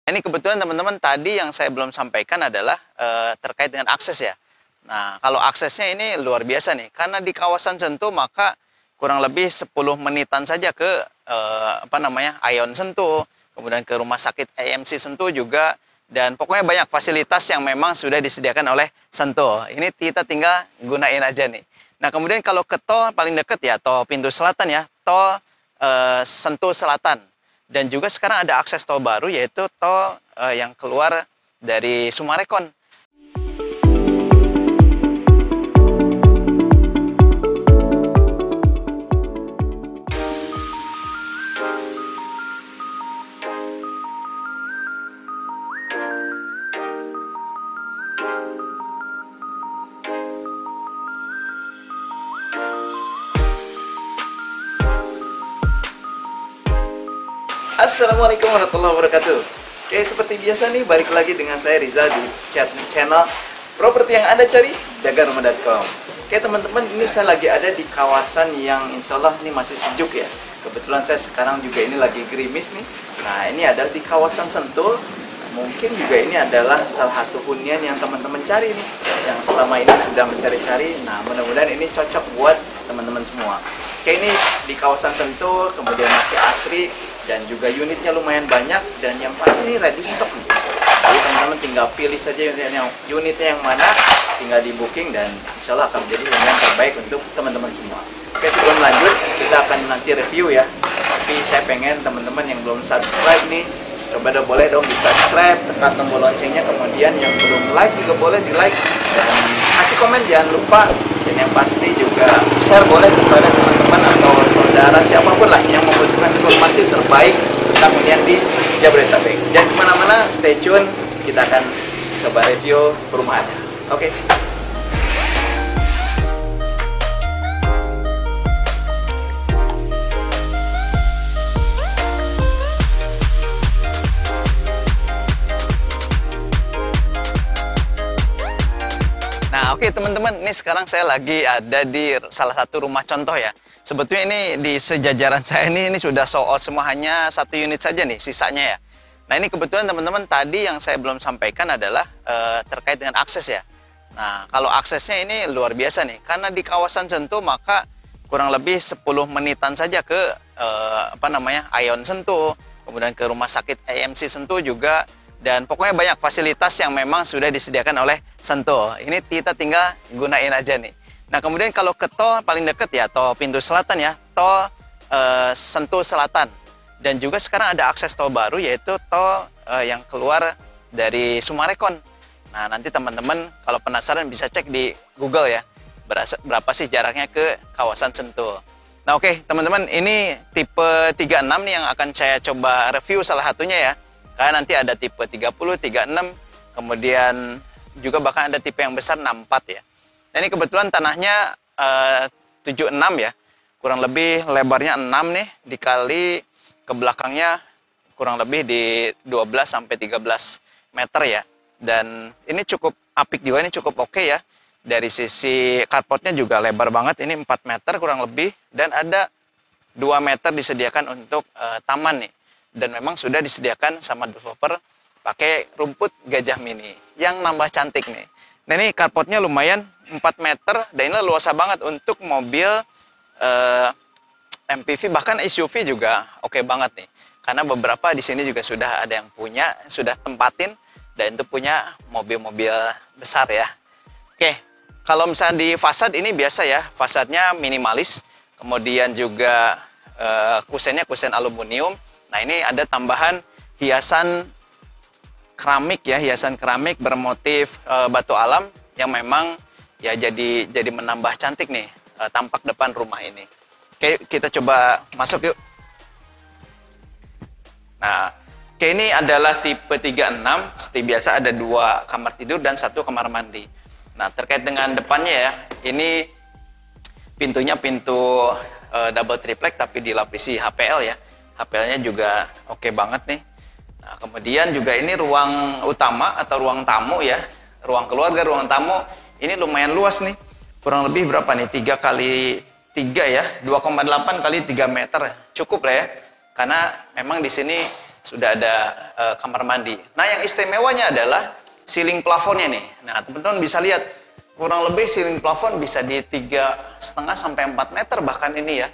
Ini kebetulan teman-teman tadi yang saya belum sampaikan adalah terkait dengan akses ya. Nah, kalau aksesnya ini luar biasa nih, karena di kawasan Sentul maka kurang lebih 10 menitan saja ke Aeon Sentul, kemudian ke Rumah Sakit AMC Sentul juga, dan pokoknya banyak fasilitas yang memang sudah disediakan oleh Sentul. Ini kita tinggal gunain aja nih. Nah, kemudian kalau ke tol paling dekat ya tol pintu selatan ya, tol Sentul Selatan. Dan juga sekarang ada akses tol baru yaitu tol yang keluar dari Sumarekon. Assalamualaikum warahmatullahi wabarakatuh. Oke, seperti biasa nih, balik lagi dengan saya Rizal di channel properti yang Anda cari, dagarumah.com. Oke teman-teman, ini saya lagi ada di kawasan yang insya Allah ini masih sejuk ya. Kebetulan saya sekarang juga ini lagi gerimis nih. Nah, ini adalah di kawasan Sentul. Mungkin juga ini adalah salah satu hunian yang teman-teman cari nih, yang selama ini sudah mencari-cari. Nah, mudah-mudahan ini cocok buat teman-teman semua. Oke, ini di kawasan Sentul, kemudian masih asri, dan juga unitnya lumayan banyak, dan yang pasti ini ready stock nih. Jadi teman-teman tinggal pilih saja unitnya yang mana, tinggal di booking, dan insya Allah akan menjadi hunian terbaik untuk teman-teman semua. Oke, sebelum lanjut, kita akan nanti review ya. Tapi saya pengen teman-teman yang belum subscribe nih, coba dong, boleh dong di subscribe, tekan tombol loncengnya, kemudian yang belum like juga boleh di like, dan kasih komen jangan lupa, dan yang pasti juga share boleh kepada teman-teman atau saudara siapapun lah yang membutuhkan informasi terbaik tentang hunian di Jabodetabek. Jangan kemana-mana, stay tune, kita akan coba review perumahannya. Oke. Nah, oke teman-teman, ini sekarang saya lagi ada di salah satu rumah contoh ya. Sebetulnya ini di sejajaran saya ini sudah sold out semua, hanya satu unit saja nih sisanya ya. Nah, ini kebetulan teman-teman tadi yang saya belum sampaikan adalah terkait dengan akses ya. Nah, kalau aksesnya ini luar biasa nih, karena di kawasan Sentul maka kurang lebih 10 menitan saja ke Aeon Sentul, kemudian ke Rumah Sakit AMC Sentul juga. Dan pokoknya banyak fasilitas yang memang sudah disediakan oleh Sentul. Ini kita tinggal gunain aja nih. Nah, kemudian kalau ke tol paling dekat ya tol pintu selatan ya, tol Sentul Selatan. Dan juga sekarang ada akses tol baru yaitu tol yang keluar dari Sumarekon. Nah, nanti teman-teman kalau penasaran bisa cek di Google ya, berapa sih jaraknya ke kawasan Sentul. Nah, oke teman-teman, ini tipe 36 nih yang akan saya coba review salah satunya ya. Karena nanti ada tipe 30, 36, kemudian juga bahkan ada tipe yang besar 64 ya. Nah, ini kebetulan tanahnya 76 ya, kurang lebih lebarnya 6 nih, dikali ke belakangnya kurang lebih di 12-13 meter ya. Dan ini cukup apik juga, ini cukup oke ya. Dari sisi carportnya juga lebar banget, ini 4 meter kurang lebih, dan ada 2 meter disediakan untuk taman nih. Dan memang sudah disediakan sama developer pakai rumput gajah mini yang nambah cantik nih. Nah, ini carportnya lumayan 4 meter, dan ini luas banget untuk mobil MPV, bahkan SUV juga oke banget nih. Karena beberapa di sini juga sudah ada yang punya, sudah tempatin, dan itu punya mobil-mobil besar ya. Oke, kalau misalnya di fasad ini biasa ya, fasadnya minimalis, kemudian juga kusennya kusen aluminium. Nah, ini ada tambahan hiasan keramik ya, hiasan keramik bermotif batu alam yang memang ya jadi menambah cantik nih tampak depan rumah ini. Oke, kita coba masuk yuk. Nah, oke, ini adalah tipe 36, seperti biasa ada 2 kamar tidur dan 1 kamar mandi. Nah, terkait dengan depannya ya, ini pintunya pintu double triplek tapi dilapisi HPL ya. HPL-nya juga oke banget nih. Nah, kemudian juga ini ruang utama atau ruang tamu ya. Ruang keluarga, ruang tamu. Ini lumayan luas nih. Kurang lebih berapa nih? 3 kali 3 ya. 2,8 kali 3 meter. Cukup lah ya. Karena memang di sini sudah ada kamar mandi. Nah, yang istimewanya adalah ceiling plafonnya nih. Nah, teman-teman bisa lihat kurang lebih ceiling plafon bisa di 3,5 sampai 4 meter bahkan ini ya.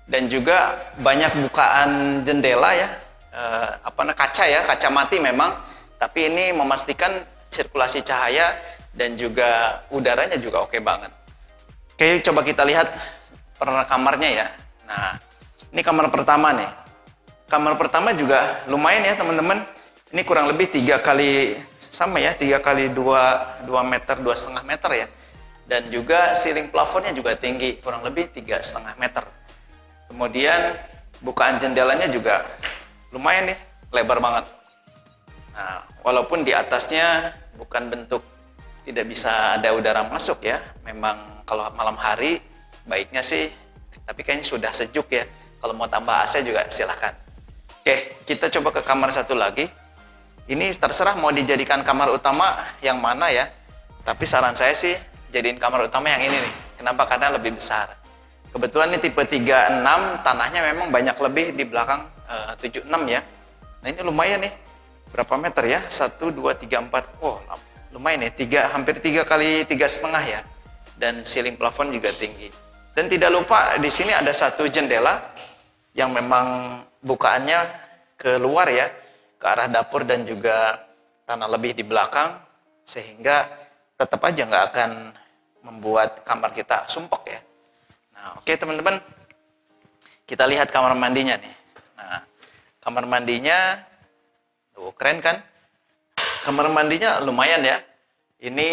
Dan juga banyak bukaan jendela ya, kaca mati memang, tapi ini memastikan sirkulasi cahaya dan juga udaranya juga oke banget. Oke, coba kita lihat per kamarnya ya. Nah, ini kamar pertama nih. Kamar pertama juga lumayan ya teman-teman. Ini kurang lebih 3 kali 2 meter, 2,5 meter ya. Dan juga ceiling plafonnya juga tinggi, kurang lebih 3,5 meter. Kemudian bukaan jendelanya juga lumayan nih, lebar banget. Nah, walaupun di atasnya bukan bentuk tidak bisa ada udara masuk ya. Memang kalau malam hari baiknya sih, tapi kayaknya sudah sejuk ya. Kalau mau tambah AC juga silahkan. Oke, kita coba ke kamar satu lagi. Ini terserah mau dijadikan kamar utama yang mana ya. Tapi saran saya sih jadiin kamar utama yang ini nih. Kenapa? Karena lebih besar. Kebetulan ini tipe 36, tanahnya memang banyak lebih di belakang 76 ya. Nah, ini lumayan nih. Berapa meter ya? 1, 2, 3, 4. Wow, lumayan ya. Hampir 3 kali 3,5 ya. Dan ceiling plafon juga tinggi. Dan tidak lupa di sini ada satu jendela yang memang bukaannya keluar ya, ke arah dapur dan juga tanah lebih di belakang, sehingga tetap aja nggak akan membuat kamar kita sumpek ya. Nah, oke teman-teman, kita lihat kamar mandinya nih. Nah, kamar mandinya, tuh keren kan? Kamar mandinya lumayan ya. Ini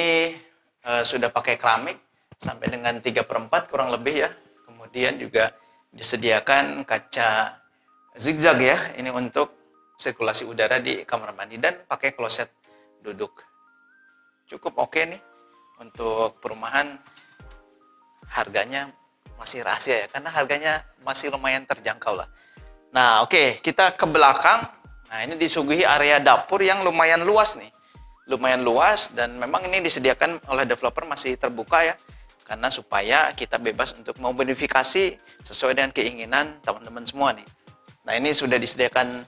sudah pakai keramik sampai dengan 3/4 kurang lebih ya. Kemudian juga disediakan kaca zigzag ya, ini untuk sirkulasi udara di kamar mandi, dan pakai kloset duduk. Cukup oke nih untuk perumahan. Harganya masih rahasia ya, karena harganya masih lumayan terjangkau lah. Nah, oke, kita ke belakang. Nah, ini disuguhi area dapur yang lumayan luas nih. Lumayan luas, dan memang ini disediakan oleh developer masih terbuka ya, karena supaya kita bebas untuk memodifikasi sesuai dengan keinginan teman-teman semua nih. Nah, ini sudah disediakan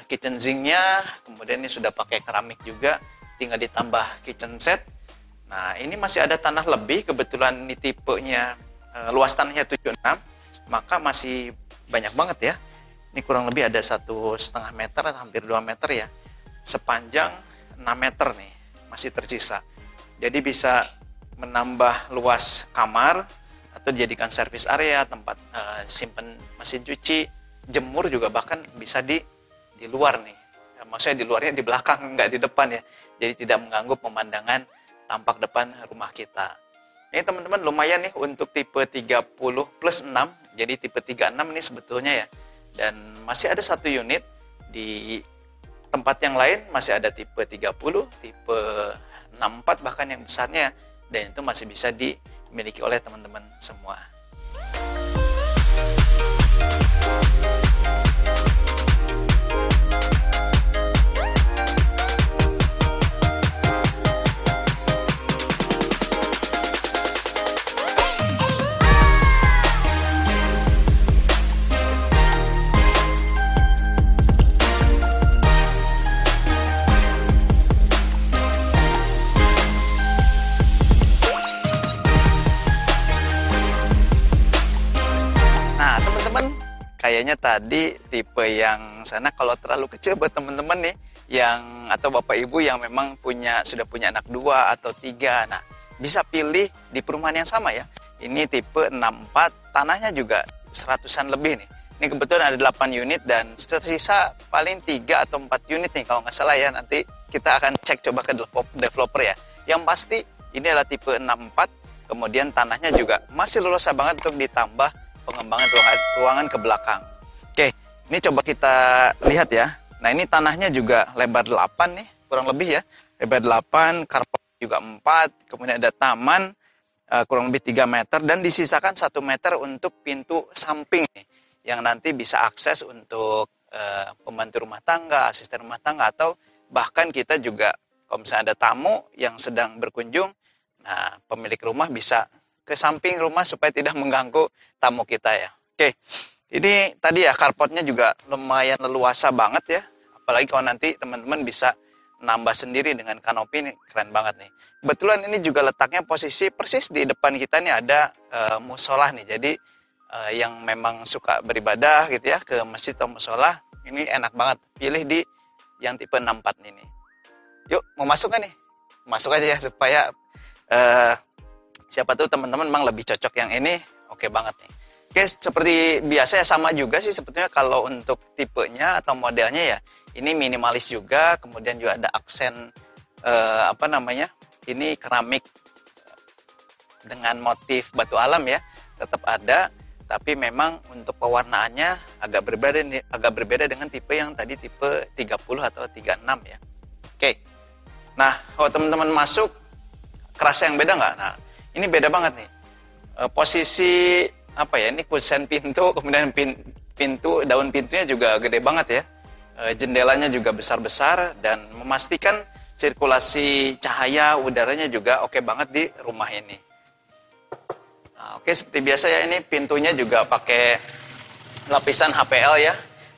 kitchen sinknya, kemudian ini sudah pakai keramik juga, tinggal ditambah kitchen set. Nah, ini masih ada tanah lebih, kebetulan ini tipenya luas tanahnya 76, maka masih banyak banget ya. Ini kurang lebih ada 1,5 meter atau hampir 2 meter ya, sepanjang 6 meter nih, masih tersisa. Jadi bisa menambah luas kamar, atau dijadikan service area, tempat simpen mesin cuci, jemur juga bahkan bisa di luar nih. Maksudnya di luarnya di belakang, nggak di depan ya. Jadi tidak mengganggu pemandangan tampak depan rumah kita. Ini teman-teman lumayan nih untuk tipe 30+6. Jadi tipe 36 ini sebetulnya ya. Dan masih ada satu unit di tempat yang lain, masih ada tipe 30, tipe 64 bahkan yang besarnya. Dan itu masih bisa dimiliki oleh teman-teman semua. Kayaknya tadi tipe yang sana kalau terlalu kecil buat teman-teman nih, yang atau bapak ibu yang memang sudah punya anak 2 atau 3. Nah, bisa pilih di perumahan yang sama ya. Ini tipe 64, tanahnya juga 100-an lebih nih. Ini kebetulan ada 8 unit dan tersisa paling 3 atau 4 unit nih kalau nggak salah ya. Nanti kita akan cek coba ke developer ya. Yang pasti ini adalah tipe 64, kemudian tanahnya juga masih leluasa banget untuk ditambah pengembangan ruangan ke belakang. Oke, ini coba kita lihat ya. Nah, ini tanahnya juga lebar 8 nih, kurang lebih ya. Lebar 8, karpet juga 4, kemudian ada taman kurang lebih 3 meter, dan disisakan 1 meter untuk pintu samping nih, yang nanti bisa akses untuk pembantu rumah tangga, asisten rumah tangga, atau bahkan kita juga kalau misalnya ada tamu yang sedang berkunjung, nah pemilik rumah bisa ke samping rumah supaya tidak mengganggu tamu kita ya. Oke, ini tadi ya karpetnya juga lumayan leluasa banget ya. Apalagi kalau nanti teman-teman bisa nambah sendiri dengan kanopi, ini keren banget nih. Kebetulan ini juga letaknya posisi persis di depan kita nih ada musola nih. Jadi yang memang suka beribadah gitu ya ke masjid atau musola, ini enak banget pilih di yang tipe 64 ini. Yuk, mau masuk kan nih? Masuk aja ya supaya siapa tuh teman-teman memang lebih cocok yang ini. Oke banget nih. Oke, seperti biasa ya, sama juga sih sebetulnya kalau untuk tipenya atau modelnya ya. Ini minimalis juga, kemudian juga ada aksen ini keramik dengan motif batu alam ya, tetap ada. Tapi memang untuk pewarnaannya agak berbeda dengan tipe yang tadi tipe 30 atau 36 ya. Oke. Nah, kalau teman-teman masuk kerasa yang beda nggak? Nah, ini beda banget nih. Posisi ini kusen pintu, kemudian pintu, daun pintunya juga gede banget ya. Jendelanya juga besar-besar dan memastikan sirkulasi cahaya udaranya juga oke banget di rumah ini. Nah, oke, seperti biasa ya, ini pintunya juga pakai lapisan HPL ya,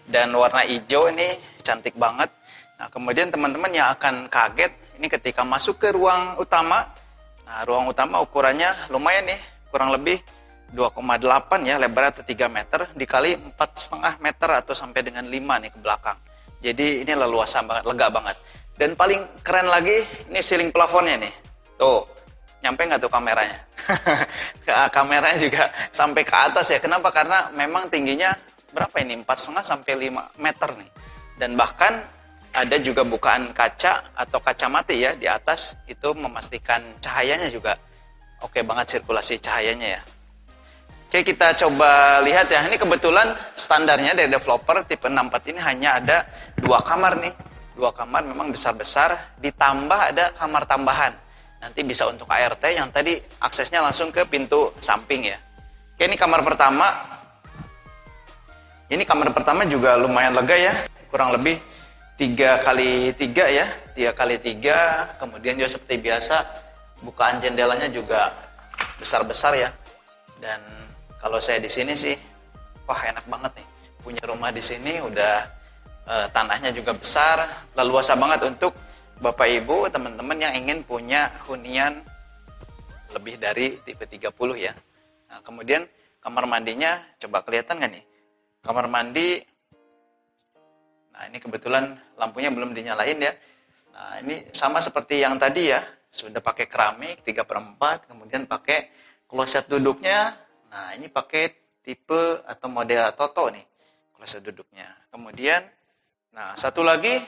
dan warna hijau ini cantik banget. Nah, kemudian teman-teman yang akan kaget ini ketika masuk ke ruang utama. Nah, ruang utama ukurannya lumayan nih, kurang lebih 2,8 ya, lebarnya atau 3 meter dikali 4,5 meter atau sampai dengan 5 nih ke belakang. Jadi ini leluasa banget, lega banget. Dan paling keren lagi, ini ceiling plafonnya nih. Tuh, nyampe nggak tuh kameranya? Kameranya juga sampai ke atas ya. Kenapa? Karena memang tingginya berapa ini? 4,5 sampai 5 meter nih. Dan bahkan ada juga bukaan kaca atau kacamata ya di atas, itu memastikan cahayanya juga oke banget, sirkulasi cahayanya ya. Oke, kita coba lihat ya. Ini kebetulan standarnya dari developer tipe 64 ini hanya ada 2 kamar nih. 2 kamar memang besar-besar, ditambah ada kamar tambahan. Nanti bisa untuk ART yang tadi aksesnya langsung ke pintu samping ya. Oke, ini kamar pertama. Ini kamar pertama juga lumayan lega ya. Kurang lebih 3x3 ya. 3x3. Kemudian juga seperti biasa, bukaan jendelanya juga besar-besar ya. Dan kalau saya di sini sih, wah enak banget nih. Punya rumah di sini udah tanahnya juga besar, leluasa banget untuk Bapak Ibu, teman-teman yang ingin punya hunian lebih dari tipe 30 ya. Nah, kemudian kamar mandinya coba kelihatan nggak nih? Kamar mandi, nah ini kebetulan lampunya belum dinyalain ya. Nah, ini sama seperti yang tadi ya, sudah pakai keramik 3/4, kemudian pakai kloset duduknya. Nah, ini pakai tipe atau model Toto nih, kloset duduknya. Kemudian, nah satu lagi,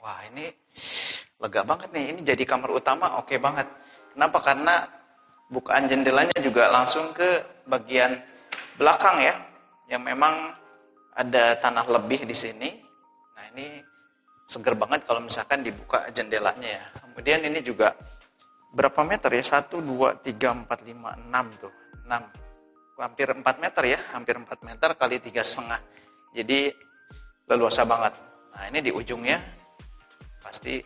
wah ini lega banget nih, ini jadi kamar utama oke banget. Kenapa? Karena bukaan jendelanya juga langsung ke bagian belakang ya, yang memang ada tanah lebih di sini. Nah, ini seger banget kalau misalkan dibuka jendelanya ya. Kemudian ini juga berapa meter ya? 1, 2, 3, 4, 5, 6 tuh. 6. Hampir 4 meter ya, hampir 4 meter kali 3,5. Jadi leluasa banget. Nah, ini di ujungnya pasti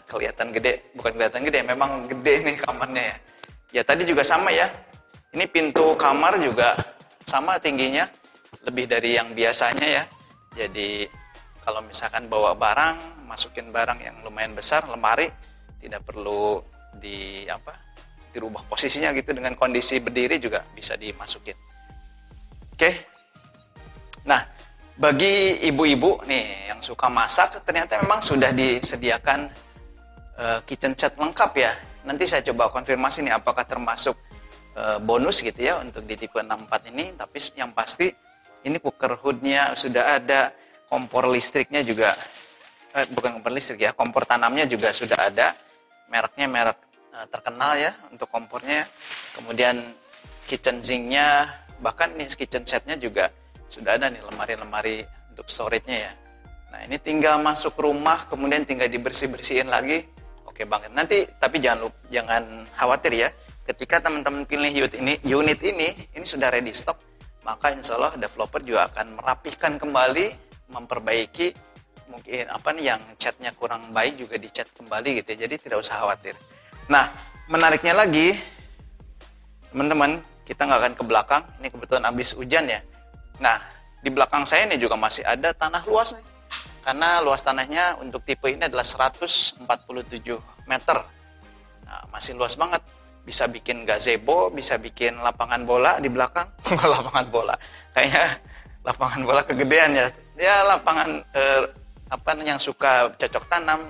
kelihatan gede, bukan kelihatan gede, memang gede nih kamarnya ya. Ya tadi juga sama ya. Ini pintu kamar juga sama tingginya, lebih dari yang biasanya ya. Jadi kalau misalkan bawa barang, masukin barang yang lumayan besar, lemari, tidak perlu dirubah posisinya gitu, dengan kondisi berdiri juga bisa dimasukin. Oke. Nah, bagi ibu-ibu nih yang suka masak, ternyata memang sudah disediakan kitchen set lengkap ya. Nanti saya coba konfirmasi nih apakah termasuk bonus gitu ya untuk di tipe 64 ini. Tapi yang pasti ini cooker hood-nya sudah ada, kompor listriknya juga, bukan kompor listrik ya, kompor tanamnya juga sudah ada. Mereknya merek terkenal ya untuk kompornya. Kemudian kitchen sink-nya, bahkan nih kitchen set-nya juga sudah ada nih, lemari-lemari untuk storage-nya ya. Nah, ini tinggal masuk rumah, kemudian tinggal dibersih-bersihin lagi. Oke banget. Nanti tapi jangan khawatir ya. Ketika teman-teman pilih unit ini sudah ready stock, maka insya Allah developer juga akan merapihkan kembali, memperbaiki mungkin yang catnya kurang baik juga dicat kembali gitu ya. Jadi tidak usah khawatir. Nah, menariknya lagi, teman-teman, kita nggak akan ke belakang. Ini kebetulan habis hujan ya. Nah, di belakang saya ini juga masih ada tanah luas nih. karena luas tanahnya untuk tipe ini adalah 147 meter. Nah, masih luas banget. Bisa bikin gazebo, bisa bikin lapangan bola di belakang. Lapangan bola. Kayaknya lapangan bola kegedean ya. Ya lapangan yang suka cocok tanam,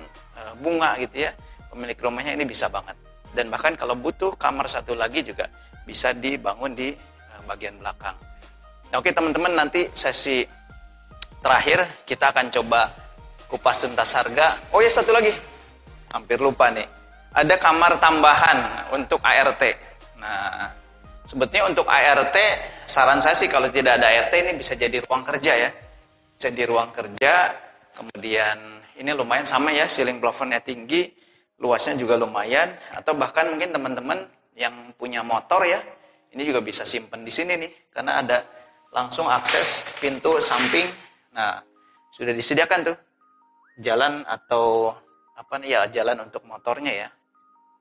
bunga gitu ya. Pemilik rumahnya ini bisa banget. Dan bahkan kalau butuh kamar satu lagi juga bisa dibangun di bagian belakang. Nah, oke teman-teman, nanti sesi terakhir kita akan coba kupas tuntas harga. Oh ya, satu lagi. Hampir lupa nih. Ada kamar tambahan untuk ART. Nah, sebetulnya untuk ART, saran saya sih kalau tidak ada ART ini bisa jadi ruang kerja ya. Jadi ruang kerja, kemudian ini lumayan sama ya, ceiling plafonnya tinggi, luasnya juga lumayan, atau bahkan mungkin teman-teman yang punya motor ya, ini juga bisa simpen di sini nih, karena ada langsung akses pintu samping. Nah, sudah disediakan tuh jalan atau jalan untuk motornya ya.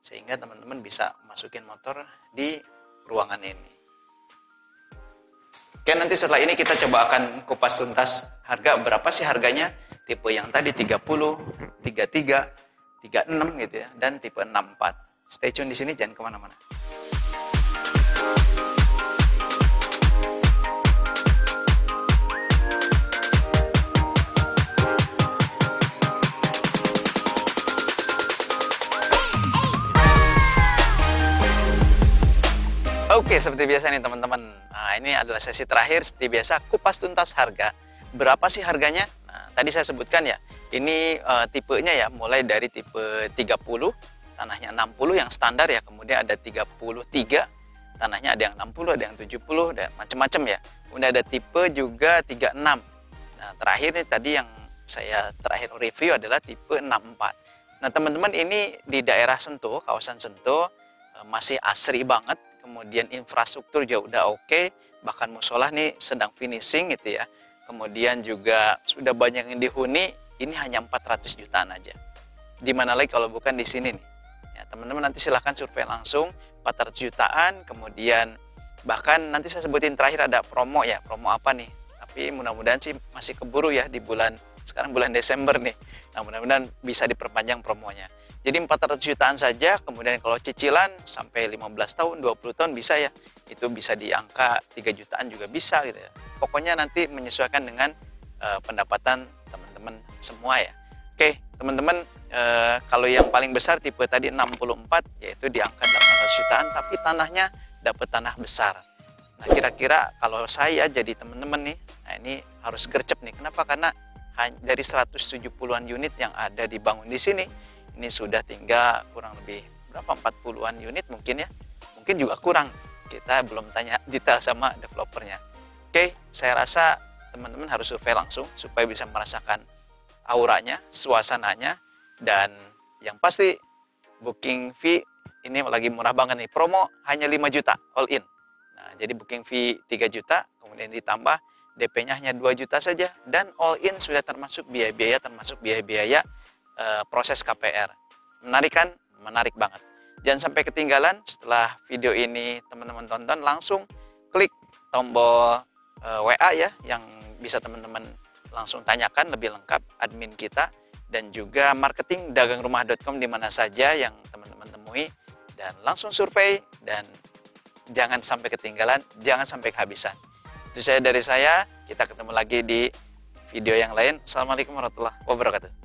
Sehingga teman-teman bisa masukin motor di ruangan ini. Oke, nanti setelah ini kita coba akan kupas tuntas harga. Berapa sih harganya? Tipe yang tadi 30, 33, 36 gitu ya. Dan tipe 64. Stay tune di sini, jangan kemana-mana. Oke, seperti biasa nih teman-teman. Nah, ini adalah sesi terakhir seperti biasa, kupas tuntas harga. Berapa sih harganya? Nah, tadi saya sebutkan ya, ini tipenya ya, mulai dari tipe 30, tanahnya 60 yang standar ya, kemudian ada 33, tanahnya ada yang 60, ada yang 70, dan macam-macam ya. Kemudian ada tipe juga 36. Nah, terakhir nih tadi yang saya terakhir review adalah tipe 64. Nah, teman-teman, ini di daerah Sentul, kawasan Sentul, masih asri banget. Kemudian infrastruktur juga udah oke, bahkan musola nih sedang finishing gitu ya. Kemudian juga sudah banyak yang dihuni, ini hanya 400 jutaan aja. Di mana lagi kalau bukan di sini nih. Ya, teman-teman nanti silahkan survei langsung, 400 jutaan, kemudian bahkan nanti saya sebutin terakhir ada promo ya, promo apa nih. Tapi mudah-mudahan sih masih keburu ya di sekarang bulan Desember nih. Nah, mudah-mudahan bisa diperpanjang promonya. Jadi 400 jutaan saja, kemudian kalau cicilan sampai 15 tahun, 20 tahun bisa ya. Itu bisa di angka 3 jutaan juga bisa gitu ya. Pokoknya nanti menyesuaikan dengan pendapatan teman-teman semua ya. Oke, teman-teman, kalau yang paling besar tipe tadi 64, yaitu di angka 800 jutaan, tapi tanahnya dapat tanah besar. Nah, kira-kira kalau saya jadi teman-teman nih, nah ini harus gercep nih. Kenapa? Karena dari 170-an unit yang ada dibangun di sini, ini sudah tinggal kurang lebih berapa, 40-an unit mungkin ya. Mungkin juga kurang. Kita belum tanya detail sama developernya. Oke, saya rasa teman-teman harus survei langsung supaya bisa merasakan auranya, suasananya, dan yang pasti booking fee ini lagi murah banget nih. Promo hanya 5 juta all in. Nah, jadi booking fee 3 juta, kemudian ditambah DP-nya hanya 2 juta saja, dan all in sudah termasuk biaya-biaya, termasuk biaya-biaya proses KPR. Menarik kan? Menarik banget. Jangan sampai ketinggalan. Setelah video ini teman-teman tonton, langsung klik tombol WA ya, yang bisa teman-teman langsung tanyakan lebih lengkap admin kita, dan juga marketing dagangrumah.com di mana saja yang teman-teman temui, dan langsung survei, dan jangan sampai ketinggalan, jangan sampai kehabisan. Itu saya dari saya, kita ketemu lagi di video yang lain. Assalamualaikum warahmatullahi wabarakatuh.